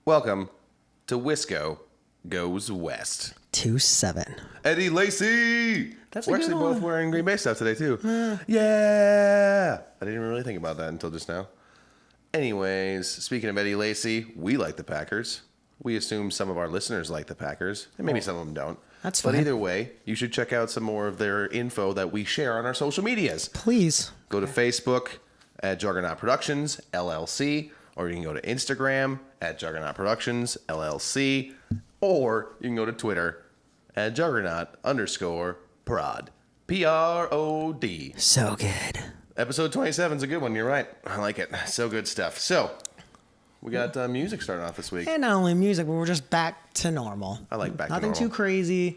Welcome to Wisco Goes West. 2-7. Eddie Lacy! That's We're a good actually one. both wearing Green Bay stuff today, too. Yeah! I didn't even really think about that until just now. Anyways, speaking of Eddie Lacy, we like the Packers. We assume some of our listeners like the Packers, and maybe some of them don't. That's But fine. either way, you should check out some more of their info that we share on our social medias. Please. Go to Facebook at Juggernaut Productions, LLC, or you can go to Instagram at Juggernaut Productions, LLC, or you can go to Twitter at Juggernaut_prod, Prod. So good. Episode 27 is a good one, you're right. I like it. So good stuff. So, we got music starting off this week. And not only music, but we're just back to normal. I like back to Nothing normal. too crazy.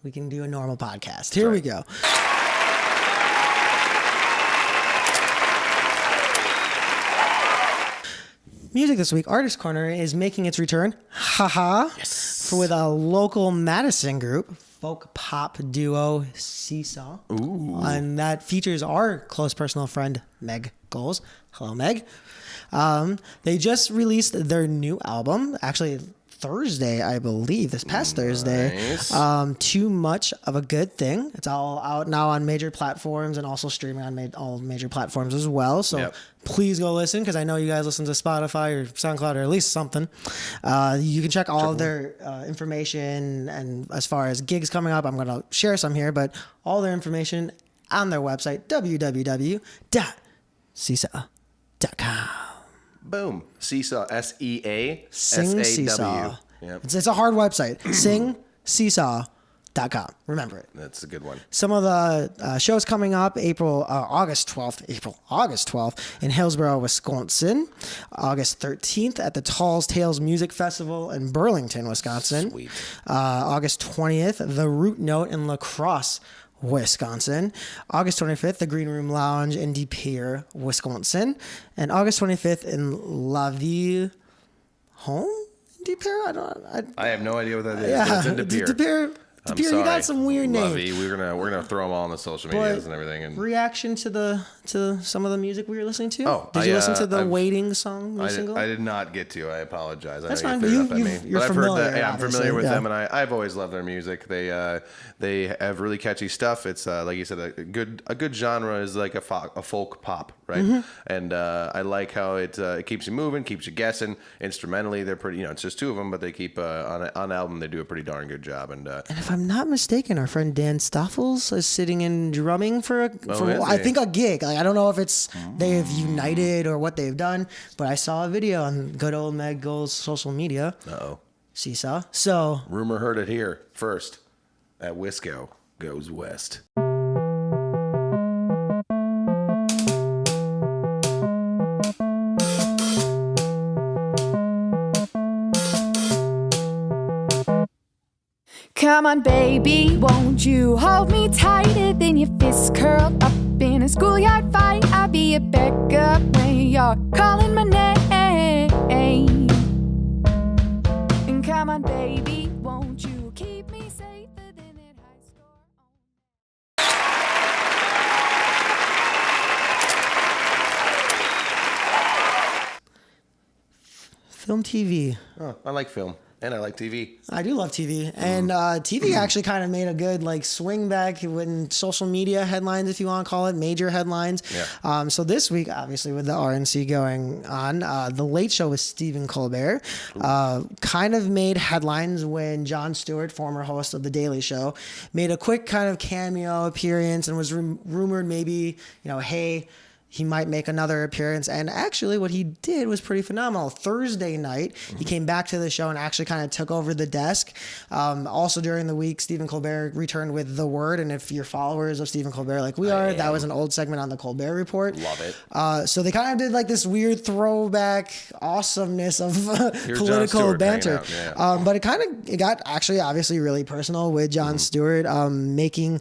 We can do a normal podcast. Here we go. Music this week, Artist Corner is making its return. Haha. Yes. With a local Madison group, folk pop duo Seasaw. Ooh. And that features our close personal friend, Meg Goals. Hello, Meg. They just released their new album, actually Thursday, I believe, this past Thursday. Too Much of a Good Thing. It's all out now on major platforms and also streaming on all major platforms as well. So please go listen, because I know you guys listen to Spotify or SoundCloud or at least something. You can check all of their information, and as far as gigs coming up, I'm going to share some here, but all their information on their website, www.seesaw.com. Boom. Seesaw, S-E-A, Sing S-A-W. Seesaw. Yep. It's a hard website. SingSeesaw.com. Remember it. That's a good one. Some of the shows coming up, August 12th in Hillsboro, Wisconsin. August 13th at the Tall's Tales Music Festival in Burlington, Wisconsin. Sweet. August 20th, the Root Note in La Crosse, Wisconsin. August 25th, the Green Room Lounge in De Pere, Wisconsin. And August 25th in La Ville Home? De Pere? I have no idea what that is. Yeah, It's in De Pere. De Pere, you got some weird names. Lovey. We're gonna throw them all on the social medias and everything. And reaction to some of the music we were listening to? Oh, did you listen to the Waiting song? I did not get to. I apologize. That's I know fine, you but threw it up at me. you're But I've familiar. heard that. Yeah, I'm familiar with obviously. them, and I've always loved their music. They have really catchy stuff. It's like you said, a good genre is like a folk pop, right? Mm-hmm. And I like how it keeps you moving, keeps you guessing. Instrumentally, they're pretty. It's just two of them, but they keep on album. They do a pretty darn good job. And if I'm not mistaken, our friend Dan Stoffels is sitting in drumming for is I he? think a gig. Like, I don't know if it's they've united or what they've done, but I saw a video on good old Meg Gold's social media. Seesaw. So rumor heard it here first at Wisco Goes West. Come on, baby, won't you hold me tighter than your fists curled up in a schoolyard fight? I'll be your backup when you're calling my name. And come on, baby, won't you keep me safer than that high score? film TV. Oh, I like film. And I like TV. I do love TV. And TV actually kind of made a good swing back when social media headlines, if you want to call it, major headlines. Yeah. So this week, obviously, with the RNC going on, The Late Show with Stephen Colbert kind of made headlines when Jon Stewart, former host of The Daily Show, made a quick kind of cameo appearance and was rumored maybe, hey, he might make another appearance. And actually what he did was pretty phenomenal. Thursday night, he came back to the show and actually kind of took over the desk. Also during the week, Stephen Colbert returned with The Word. And if you're followers of Stephen Colbert like we are, that was an old segment on the Colbert Report. Love it. So they kind of did this weird throwback awesomeness of political banter. Out, but it got actually obviously really personal with Jon Stewart making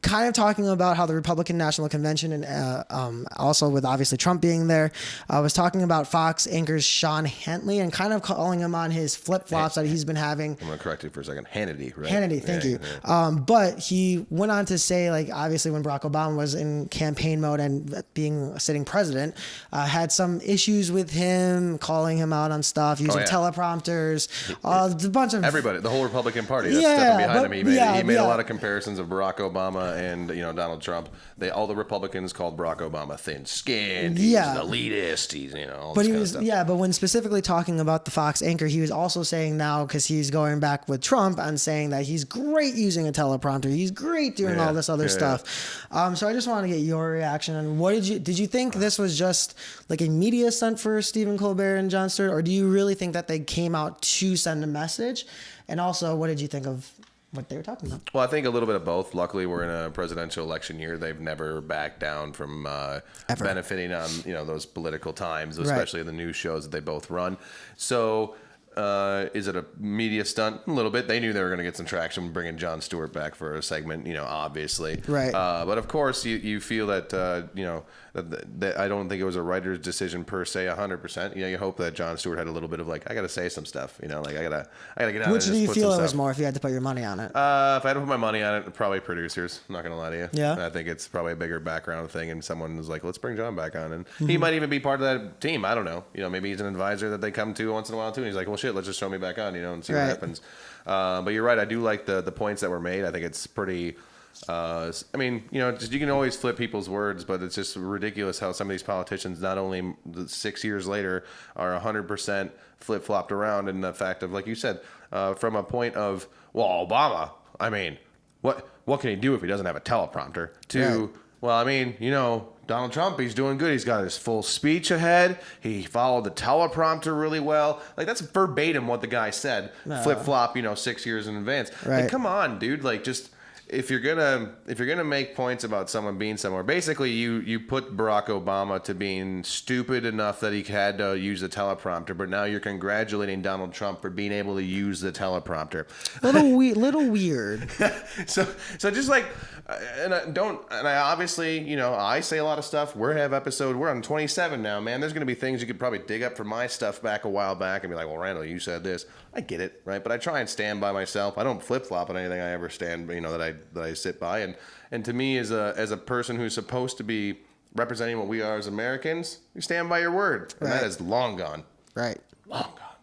kind of talking about how the Republican National Convention and also with obviously Trump being there, was talking about Fox anchor Sean Hannity and kind of calling him on his flip-flops that he's been having. I'm going to correct you for a second. Hannity, right? Hannity, thank you. Yeah. But he went on to say, like, obviously when Barack Obama was in campaign mode and being a sitting president, had some issues with him, calling him out on stuff, using teleprompters, a bunch of... Everybody, the whole Republican Party, that's stepping behind him. He made a lot of comparisons of Barack Obama and Donald Trump. All the Republicans called Barack Obama thin-skinned. He's an elitist. He's all this kind of stuff. But when specifically talking about the Fox anchor, he was also saying now, because he's going back with Trump and saying that he's great using a teleprompter. He's great doing all this other stuff. So I just want to get your reaction on what did you think this was just like a media stunt for Stephen Colbert and Jon Stewart, or do you really think that they came out to send a message? And also, what did you think of what they were talking about? Well, I think a little bit of both. Luckily, we're in a presidential election year. They've never backed down from benefiting on those political times, especially the news shows that they both run. So is it a media stunt? A little bit. They knew they were going to get some traction bringing Jon Stewart back for a segment, obviously. Right. But of course, you feel that, that I don't think it was a writer's decision per se 100%. You hope that Jon Stewart had a little bit of like, I got to say some stuff, like I got to get out. Which do you feel it was more if you had to put your money on it? If I had to put my money on it, probably producers. I'm not going to lie to you. Yeah. I think it's probably a bigger background thing, and someone was like, let's bring Jon back on. And he might even be part of that team. I don't know. Maybe he's an advisor that they come to once in a while too. And he's like, well, shit, let's just throw me back on, and see what happens. But you're right. I do like the points that were made. I think it's pretty... you can always flip people's words, but it's just ridiculous how some of these politicians, not only 6 years later, are 100% flip-flopped around in the fact of, like you said, from a point of, well, Obama, what can he do if he doesn't have a teleprompter? To, Donald Trump, he's doing good. He's got his full speech ahead. He followed the teleprompter really well. Like, that's verbatim what the guy said. Flip-flop, 6 years in advance. Right. Like, come on, dude. Like, just... If you're gonna make points about someone being somewhere, basically you put Barack Obama to being stupid enough that he had to use the teleprompter, but now you're congratulating Donald Trump for being able to use the teleprompter. Little weird. So just like, I obviously I say a lot of stuff. We're on 27 now, man. There's gonna be things you could probably dig up from my stuff back a while back and be like, well, Randall, you said this. I get it, right? But I try and stand by myself. I don't flip flop on anything I ever stand, that I sit by. And to me, as a person who's supposed to be representing what we are as Americans, you stand by your word, and that is long gone. Right. Long gone.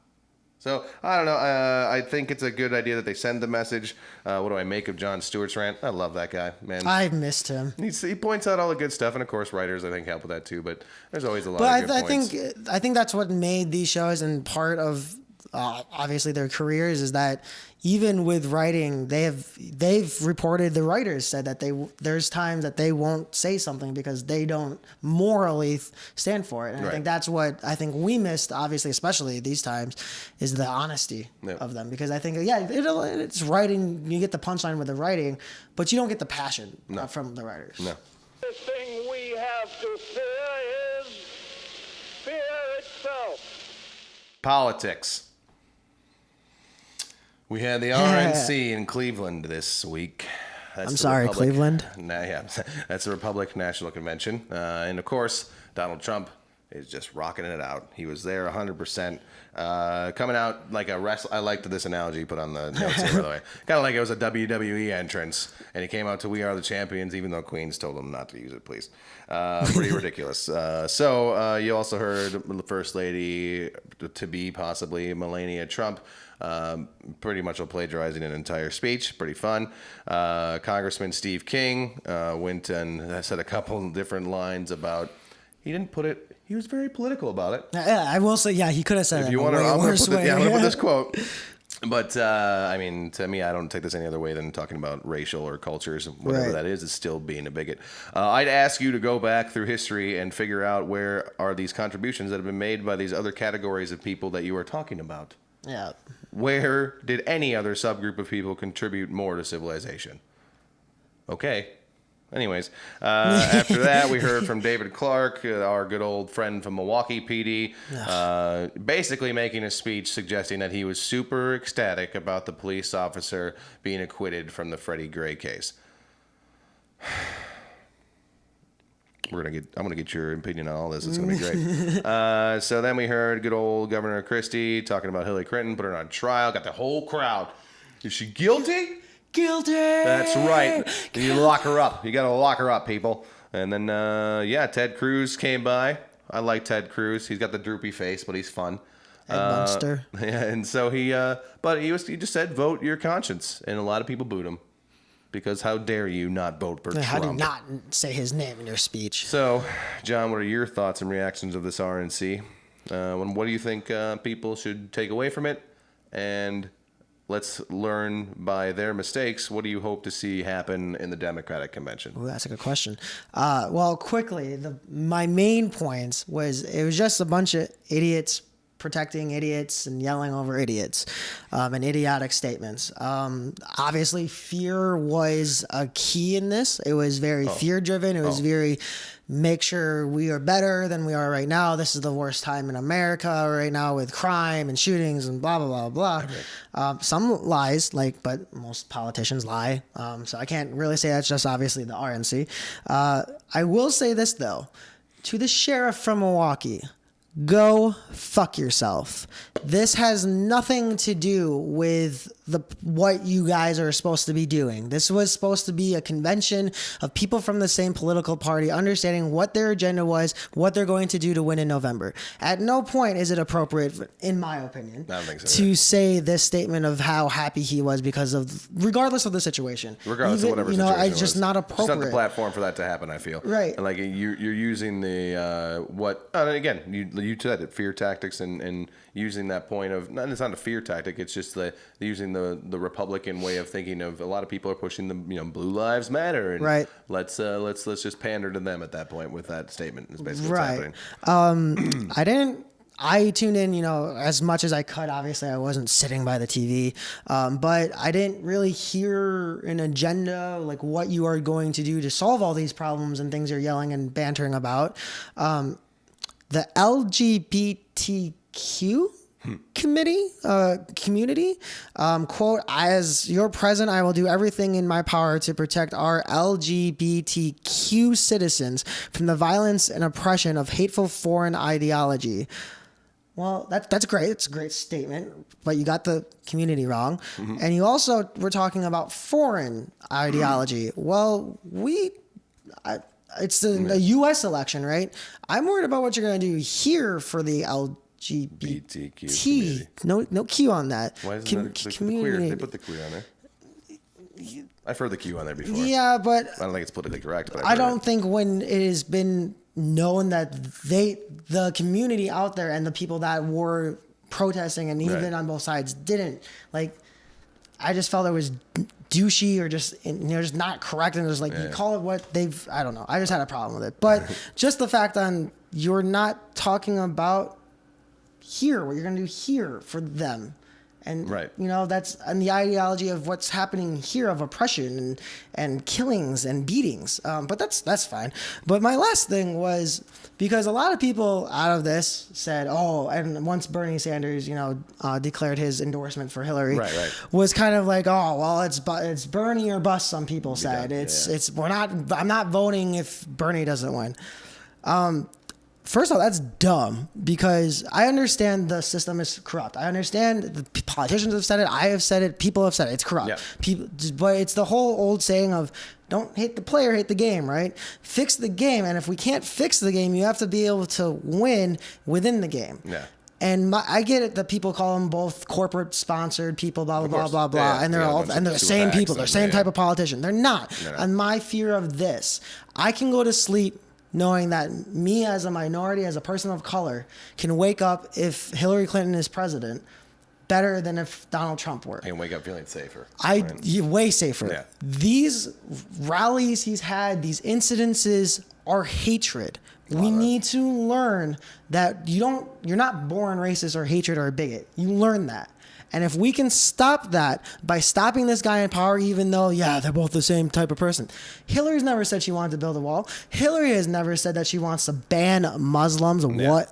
So I don't know. I think it's a good idea that they send the message. What do I make of Jon Stewart's rant? I love that guy, man. I've missed him. He points out all the good stuff, and of course, writers I think help with that too. But there's always a lot of good points. I think that's what made these shows and part of obviously their careers is that even with writing, they've reported, the writers said that there's times that they won't say something because they don't morally stand for it. And I think that's what I think we missed, obviously, especially these times, is the honesty of them. Because I think, it's writing, you get the punchline with the writing, but you don't get the passion from the writers. No. The thing we have to fear is fear itself. Politics. We had the RNC in Cleveland this week. I'm sorry, Cleveland. That's the Republic National Convention. And of course, Donald Trump is just rocking it out. He was there 100%. Coming out like a wrestler. I liked this analogy you put on the notes here, by the way. Kind of like it was a WWE entrance, and he came out to "We Are the Champions," even though Queens told him not to use it, please. Pretty ridiculous. So you also heard the First Lady to be possibly Melania Trump. Pretty much plagiarizing an entire speech. Pretty fun. Congressman Steve King went and said a couple different lines about. He didn't put it. He was very political about it. Yeah, I will say. Yeah, he could have said if it. You want to? I'm going to put this quote. But to me, I don't take this any other way than talking about racial or cultures, whatever that is still being a bigot. I'd ask you to go back through history and figure out where are these contributions that have been made by these other categories of people that you are talking about. Yeah. Where did any other subgroup of people contribute more to civilization? Okay. Anyways, after that, we heard from David Clark, our good old friend from Milwaukee PD, basically making a speech suggesting that he was super ecstatic about the police officer being acquitted from the Freddie Gray case. I'm gonna get your opinion on all this. It's gonna be great. So then we heard good old Governor Christie talking about Hillary Clinton, put her on trial, got the whole crowd. Is she guilty? Guilty. That's right. You lock her up. You gotta lock her up, people. And then Ted Cruz came by. I like Ted Cruz. He's got the droopy face, but he's fun. Monster. Yeah, and so he just said vote your conscience, and a lot of people booed him. Because how dare you not vote for Trump? How do you not say his name in your speech? So, John, what are your thoughts and reactions of this RNC? What do you think people should take away from it? And let's learn by their mistakes. What do you hope to see happen in the Democratic convention? Ooh, that's a good question. Well, quickly, my main points was it was just a bunch of idiots protecting idiots and yelling over idiots and idiotic statements. Obviously, fear was a key in this. It was very fear-driven. It was very make sure we are better than we are right now. This is the worst time in America right now with crime and shootings and blah, blah, blah, blah. Some lies, but most politicians lie. So I can't really say that's just obviously the RNC. I will say this, though. To the sheriff from Milwaukee, go fuck yourself. This has nothing to do with what you guys are supposed to be doing. This was supposed to be a convention of people from the same political party understanding what their agenda was, what they're going to do to win in November. At no point is it appropriate, in my opinion, I don't think so, to say this statement of how happy he was regardless of the situation. Regardless of whatever situation it's just not appropriate. It's not the platform for that to happen, I feel. Right. And you're using the, again, you said it, fear tactics and using that point of, it's not a fear tactic, it's just using the Republican way of thinking of a lot of people are pushing the Blue Lives Matter and right. let's just pander to them at that point with that statement is basically right. what's happening. I tuned in, as much as I could. Obviously, I wasn't sitting by the TV, but I didn't really hear an agenda, like what you are going to do to solve all these problems and things you're yelling and bantering about. The LGBTQ community, quote, as your president, I will do everything in my power to protect our LGBTQ citizens from the violence and oppression of hateful foreign ideology. Well, that's great. It's a great statement, but you got the community wrong. Mm-hmm. And you also were talking about foreign ideology. Well, it's the U.S. election, right? I'm worried about what you're going to do here for the LGBT. No Q on that. Why isn't the queer? They put the queer on there. I've heard the Q on there before. Yeah, but I don't think it's politically correct. But I don't think when it has been known that the community out there and the people that were protesting and even on both sides didn't, I just felt it was douchey or just not correct, and it was you call it what they've, I don't know. I just had a problem with it. But just the fact on you're not talking about here, what you're going to do here for them. And, that's and the ideology of what's happening here of oppression and killings and beatings. But that's fine. But my last thing was, because a lot of people out of this said, and once Bernie Sanders, declared his endorsement for Hillary, was kind of it's Bernie or bust, some people said. I'm not voting if Bernie doesn't win. First of all, that's dumb, because I understand the system is corrupt. I understand the politicians have said it. I have said it. People have said it. It's corrupt. Yeah. But it's the whole old saying of don't hate the player, hate the game, right? Fix the game. And if we can't fix the game, you have to be able to win within the game. Yeah. And I get it that people call them both corporate sponsored people, blah, blah, blah, blah, blah. And they're the same people. They're the same type of politician. They're not. And my fear of this, I can go to sleep knowing that me as a minority, as a person of color, can wake up if Hillary Clinton is president better than if Donald Trump were. And wake up feeling safer. Way safer. Yeah. These rallies he's had, these incidences are hatred. We need to learn that you're not born racist or hatred or a bigot. You learn that. And if we can stop that by stopping this guy in power, even though, they're both the same type of person. Hillary's never said she wanted to build a wall. Hillary has never said that she wants to ban Muslims. Yeah.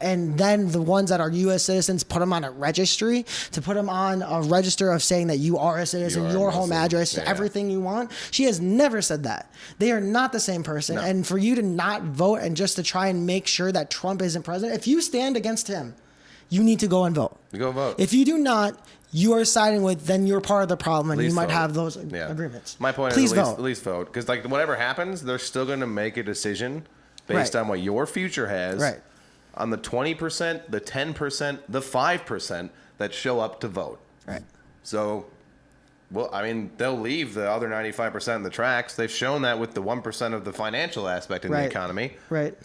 and then the ones that are U.S. citizens, put them on a registry, to put them on a register of saying that you are a citizen, You are a your home Muslim. address, Yeah. everything you want. She has never said that. They are not the same person. No. And for you to not vote and just to try and make sure that Trump isn't president, if you stand against him, you need to go and vote. You go vote. If you do not, you are siding with, then you're part of the problem, and you Least might vote. have those Yeah. agreements. My point Please is vote. at least vote. Because like whatever happens, they're still going to make a decision based Right. on what your future has. Right. On the 20%, the 10%, the 5% that show up to vote. Right. So, well, I mean, they'll leave the other 95% in the tracks. They've shown that with the 1% of the financial aspect in the Right. economy. Right.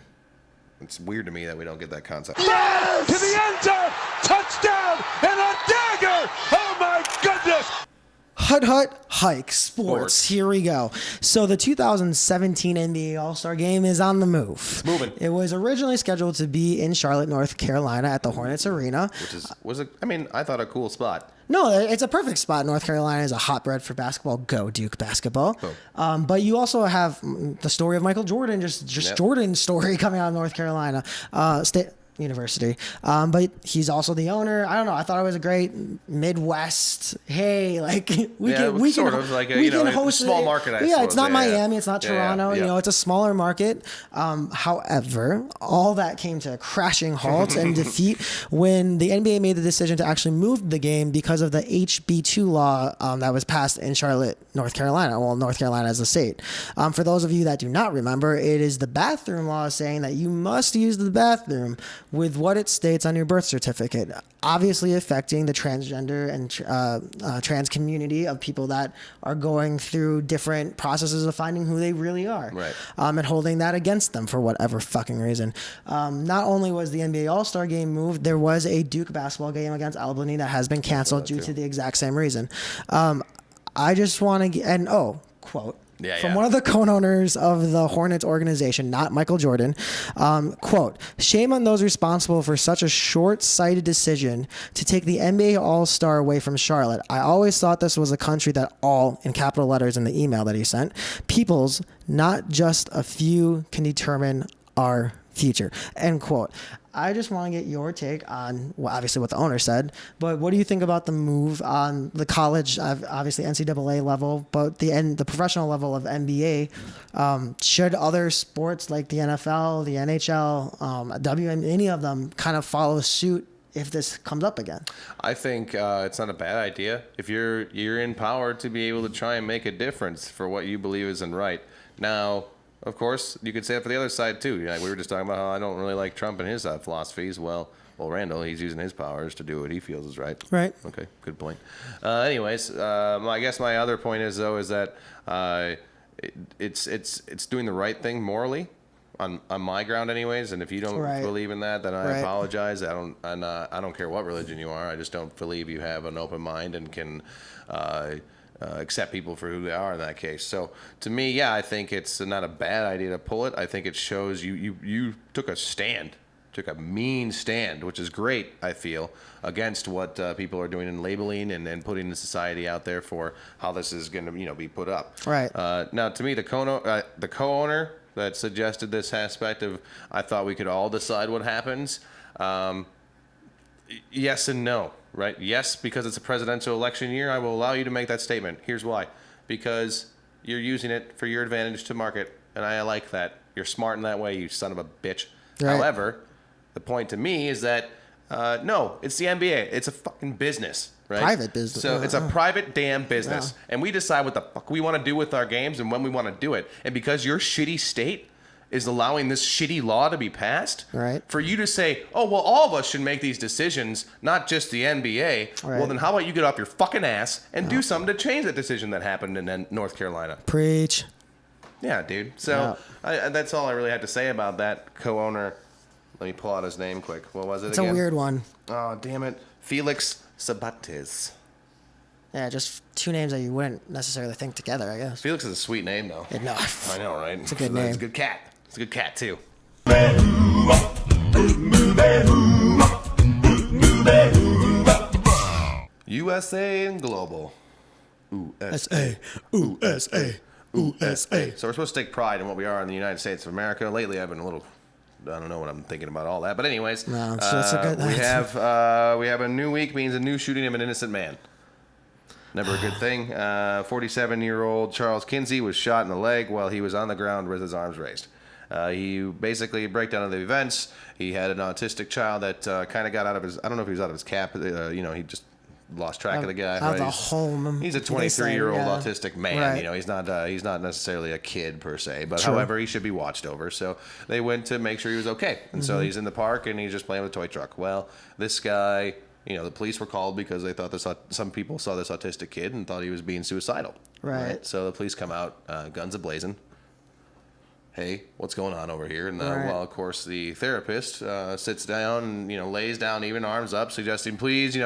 It's weird to me that we don't get that concept. Down to the end zone, touchdown, and a dagger! Oh my goodness! Hut hike sports. Sports. Here we go. So the 2017 NBA All-Star Game is on the move. Moving. It was originally scheduled to be in Charlotte, North Carolina, at the Hornets Arena. I thought a cool spot. No, it's a perfect spot. North Carolina is a hotbed for basketball. Go Duke basketball. Oh. But you also have the story of Michael Jordan, just Yep. Jordan's story coming out of North Carolina State University. But he's also the owner. I don't know. I thought it was a great Midwest. Hey, like we can sort of like a, we you know, can a host small it. market, I Yeah, it's suppose. not Yeah, Miami. yeah. It's not Yeah, Toronto. yeah. You know, it's a smaller market. However, all that came to a crashing halt and defeat when the NBA made the decision to actually move the game because of the HB2 law that was passed in Charlotte, North Carolina. Well, North Carolina as a state. For those of you that do not remember, it is the bathroom law saying that you must use the bathroom with what it states on your birth certificate, obviously affecting the transgender and trans community of people that are going through different processes of finding who they really are. Right. And holding that against them for whatever fucking reason. Not only was the NBA All-Star Game moved, there was a Duke basketball game against Albany that has been canceled due to the exact same reason. I just want to quote. Yeah, From yeah. one of the co-owners of the Hornets organization, not Michael Jordan, quote, "Shame on those responsible for such a short-sighted decision to take the NBA All-Star away from Charlotte. I always thought this was a country that all, in capital letters in the email that he sent, peoples, not just a few, can determine our future," end quote. I just want to get your take on, well, obviously what the owner said, but what do you think about the move on the college, obviously NCAA level, but the professional level of NBA? Should other sports like the NFL, the NHL, any of them kind of follow suit if this comes up again? I think it's not a bad idea if you're in power to be able to try and make a difference for what you believe isn't right. Now, of course, you could say it for the other side too. You know, we were just talking about how I don't really like Trump and his philosophies. Well, Randall, he's using his powers to do what he feels is right. Right. Okay, good point. Anyways, I guess my other point is that it's doing the right thing morally on my ground, anyways. And if you don't Right. believe in that, then I Right. apologize. I don't care what religion you are. I just don't believe you have an open mind and can accept people for who they are in that case. So to me, yeah, I think it's not a bad idea to pull it. I think it shows you took a stand, took a mean stand, which is great, I feel, against what people are doing in labeling and putting the society out there for how this is going to be put up. Right. Now, to me, the co-owner that suggested this aspect of, I thought we could all decide what happens. Yes and no, right? Yes, because it's a presidential election year, I will allow you to make that statement. Here's why. Because you're using it for your advantage to market, and I like that. You're smart in that way, you son of a bitch. Right. However, the point to me is that, no, it's the NBA. It's a fucking business, right? Private business. So it's a private damn business. Yeah. And we decide what the fuck we want to do with our games and when we want to do it. And because your shitty state is allowing this shitty law to be passed, Right. for you to say, oh, well, all of us should make these decisions, not just the NBA. Right. Well, then how about you get off your fucking ass and do something to change that decision that happened in North Carolina? Preach. Yeah, dude. So that's all I really had to say about that co-owner. Let me pull out his name quick. What was it It's again? a weird one. Oh, damn it. Felix Sabates. Yeah, just two names that you wouldn't necessarily think together, I guess. Felix is a sweet name, though. Yeah, no. I know, right? It's a good It's name. a good cat. It's a good cat, too. USA and Global. USA. USA. USA. So we're supposed to take pride in what we are in the United States of America. Lately, I've been a little I don't know what I'm thinking about all that. But anyways, No, it's a good. we have a new week means a new shooting of an innocent man. Never a good thing. 47-year-old Charles Kinsey was shot in the leg while he was on the ground with his arms raised. He basically breakdown of the events. He had an autistic child that kind of got out of his. I don't know if he was out of his cap. He just lost track of the guy. Out of the home. He's a 23-year-old yeah. autistic man. Right. He's not necessarily a kid per se, but True. however, he should be watched over. So they went to make sure he was okay, and so he's in the park and he's just playing with a toy truck. Well, this guy, the police were called because they thought some people saw this autistic kid and thought he was being suicidal. Right. So the police come out, guns a-blazing. Hey, what's going on over here? And Right. well, of course, the therapist sits down and lays down, even arms up, suggesting, please,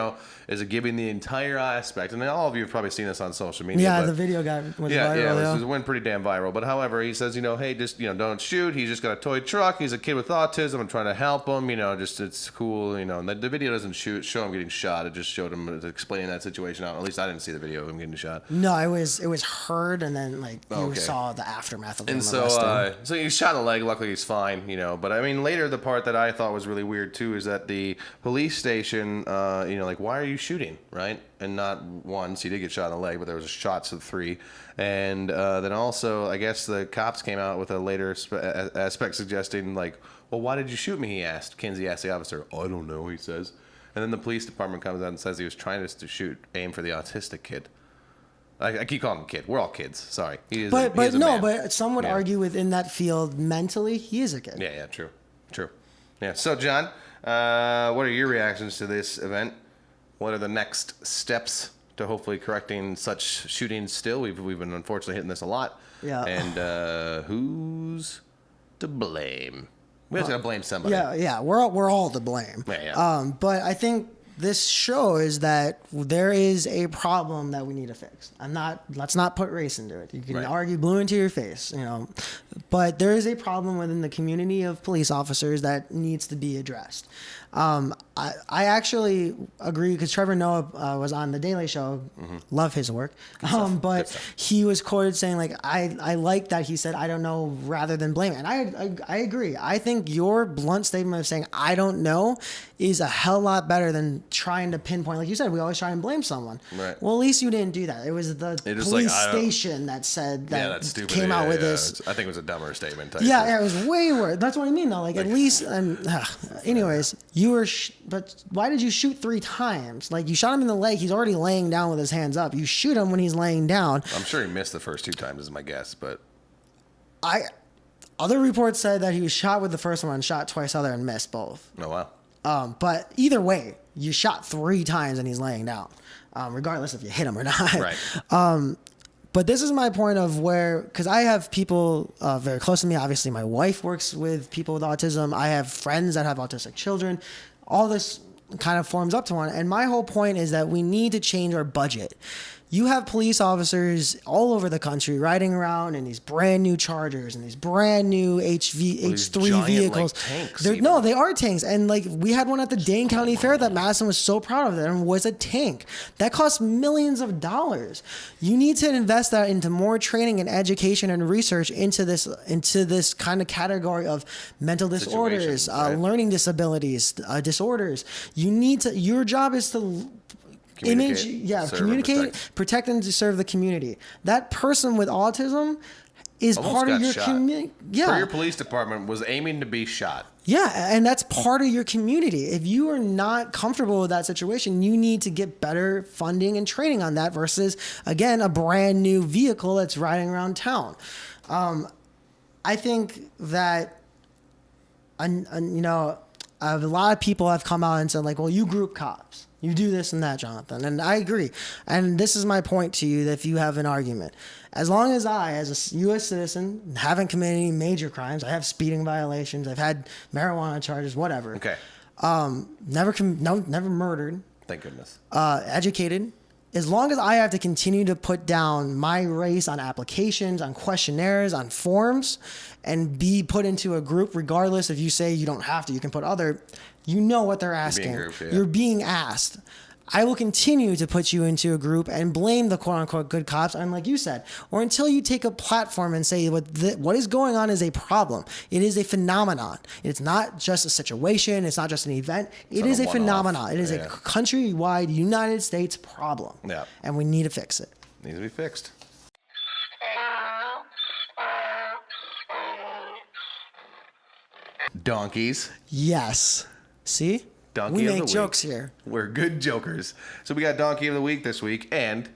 is it giving the entire aspect? And all of you have probably seen this on social media. Yeah, but, the video was yeah, viral. it went pretty damn viral. But however, he says, hey, just don't shoot. He's just got a toy truck. He's a kid with autism. I'm trying to help him. Just it's cool. And the video doesn't show him getting shot. It just showed him explaining that situation out. At least I didn't see the video of him getting shot. No, it was heard, and then you saw the aftermath of him arrested. So he's shot in the leg. Luckily, he's fine, But I mean, later the part that I thought was really weird too is that the police station, why are you shooting, right? And not once. He did get shot in the leg, but there was shots of 3. And then also, I guess the cops came out with a later aspect suggesting, well, why did you shoot me? He asked. Kinsey asked the officer. I don't know, he says. And then the police department comes out and says he was trying to aim for the autistic kid. I keep calling him kid. We're all kids. Sorry. He is But a man. but some would argue within that field mentally he is a kid. Yeah, true. Yeah. So, John, what are your reactions to this event? What are the next steps to hopefully correcting such shootings? Still, we've been unfortunately hitting this a lot. Yeah. And who's to blame? We just gotta blame somebody. Yeah. We're all to blame. Yeah. But I think this shows that there is a problem that we need to fix. Let's not put race into it. You can argue blue into your face, but there is a problem within the community of police officers that needs to be addressed. I actually agree because Trevor Noah was on the Daily Show. Love his work. But he was quoted saying I like that he said, I don't know, rather than blame. And I agree. I think your blunt statement of saying, I don't know, is a hell lot better than trying to pinpoint. Like you said, we always try and blame someone. Right. Well, at least you didn't do that. It was the police station that said that that's stupid. came out with this. I think it was a dumber statement. Yeah, it was way worse. That's what I mean, though. At least, anyways, you were, but why did you shoot 3 times? You shot him in the leg. He's already laying down with his hands up. You shoot him when he's laying down. I'm sure he missed the first 2 times, is my guess, but other reports said that he was shot with the first one, shot twice other, and missed both. Oh wow. But either way, you shot 3 times and he's laying down, regardless if you hit him or not. Right. But this is my point of because I have people very close to me. Obviously, my wife works with people with autism. I have friends that have autistic children. All this kind of forms up to one. And my whole point is that we need to change our budget. You have police officers all over the country riding around in these brand new Chargers and these brand new H3 giant, vehicles. tanks. They are tanks. And we had one at the Dane County Fair that Madison was so proud of. That was a tank that cost millions of dollars. You need to invest that into more training and education and research into this kind of category of mental disorders, learning disabilities, disorders. Your job is to communicate, protect, and to serve the community. That person with autism is part of your community. Yeah, your police department was aiming to be shot. Yeah, and that's part of your community. If you are not comfortable with that situation, you need to get better funding and training on that versus, again, a brand new vehicle that's riding around town. I think that, a lot of people have come out and said, well, you group cops. You do this and that, Jonathan. And I agree. And this is my point to you, that if you have an argument, as long as I, as a U.S. citizen, haven't committed any major crimes, I have speeding violations, I've had marijuana charges, whatever. Okay. Never murdered. Thank goodness. Educated. As long as I have to continue to put down my race on applications, on questionnaires, on forms, and be put into a group, regardless if you say you don't have to, you can put other, you know what they're asking. You're being grouped, You're being asked. I will continue to put you into a group and blame the quote unquote good cops, and like you said, or until you take a platform and say what is going on is a problem. It is a phenomenon. It's not just a situation. It's not just an event. It is a phenomenon. It is a countrywide United States problem. Yeah. And we need to fix it. Needs to be fixed. Donkeys. Yes. See? Donkey we of the make week. jokes here. We're good jokers. So we got Donkey of the Week this week, and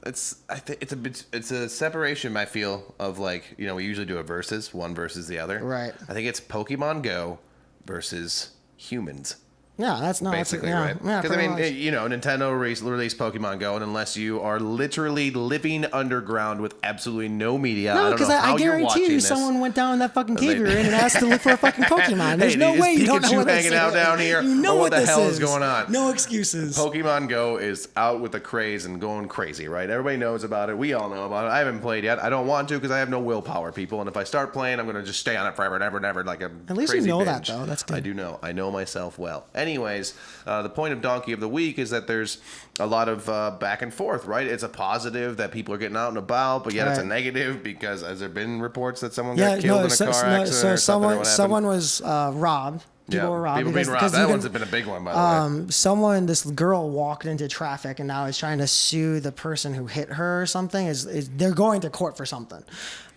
it's a separation, I feel, of like, you know, we usually do a versus, one versus the other. Right. I think it's Pokemon Go versus humans. Yeah, that's not Basically, right? Yeah, Because, I mean, you know, Nintendo released Pokemon Go, and unless you are literally living underground with absolutely no media, no, I don't know how I you're guarantee watching you this. someone went down in that fucking cave you're in and asked to look for a fucking Pokemon. There's Hey, no is way you don't know Pikachu what this hanging out is. down here? You know Or what what the this hell is going on? No excuses. Pokemon Go is out with the craze and going crazy, right? Everybody knows about it. We all know about it. I haven't played yet. I don't want to because I have no willpower, people. And if I start playing, I'm going to just stay on it forever and ever and ever like a At least crazy you know binge. that, though. That's good. I do know. I know myself well. Anyways, the point of Donkey of the Week is that there's a lot of back and forth, right? It's a positive that people are getting out and about, but yet it's a Right. negative because has there been reports that someone got killed in a car accident so or something? Or what someone was robbed. People were robbed. People being robbed. That one's been a big one, by the way. This girl walked into traffic and now is trying to sue the person who hit her or something. They're going to court for something.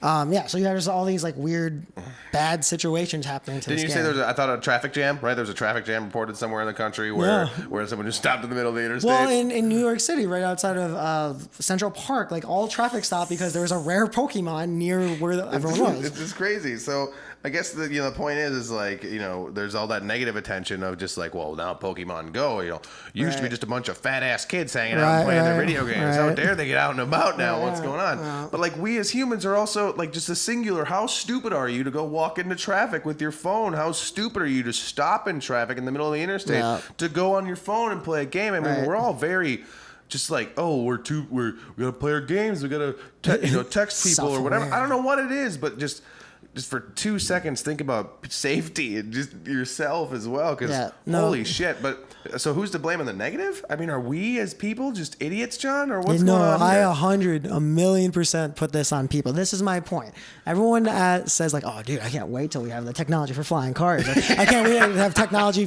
So you have just all these like weird, bad situations happening to Didn't you this say game. there was, I thought, a traffic jam, right? There was a traffic jam reported somewhere in the country where someone just stopped in the middle of the interstate. Well, in New York City, right outside of Central Park, like all traffic stopped because there was a rare Pokemon near where everyone was. It's just crazy. So I guess the point is like, you know, there's all that negative attention of just like, well, now Pokemon Go, you know, used to be just a bunch of fat ass kids hanging out and playing their video games. How dare they get out and about now? What's going on? But like, we as humans are also like just a singular. How stupid are you to go walk into traffic with your phone? How stupid are you to stop in traffic in the middle of the interstate to go on your phone and play a game? I mean, we're all very just like, oh, we gotta play our games. We gotta text people or whatever. I don't know what it is, but just for 2 seconds, think about safety and just yourself as well. Because holy shit! But so who's to blame on the negative? I mean, are we as people just idiots, John, or what's going on? No, I here? 1,000,000% put this on people. This is my point. Everyone says like, "Oh, dude, I can't wait till we have the technology for flying cars. I can't wait to have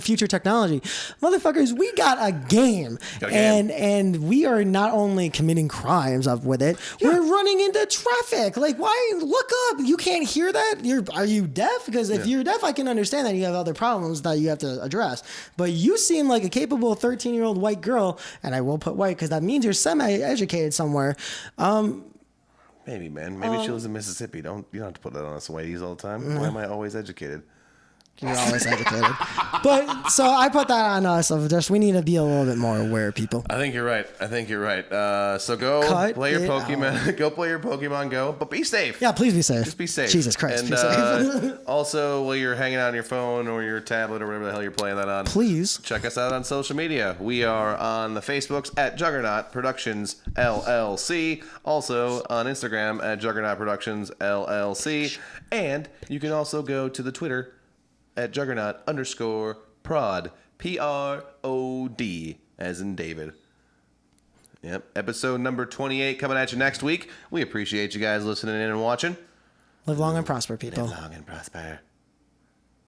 future technology." Motherfuckers, we got a game, and we are not only committing crimes up with it, we're running into traffic. Like, why? Look up. You can't hear that. Are you deaf? Because if you're deaf, I can understand that you have other problems that you have to address. But you seem like a capable 13-year-old white girl, and I will put white because that means you're semi-educated somewhere. Maybe, man. Maybe she lives in Mississippi. You don't have to put that on us whiteies all the time. Why am I always educated? You're always educated. But so I put that on us of just we need to be a little bit more aware, people. I think you're right. So go play your Pokemon. Go play your Pokemon Go, but be safe. Yeah, please be safe. Just be safe. Jesus Christ, and, be safe. Also, while you're hanging out on your phone or your tablet or whatever the hell you're playing that on, please check us out on social media. We are on the Facebooks at Juggernaut Productions LLC. Also on Instagram at Juggernaut Productions LLC. And you can also go to the Twitter at Juggernaut_prod. PROD, as in David. Yep. Episode number 28 coming at you next week. We appreciate you guys listening in and watching. Live long and prosper, people. Live long and prosper.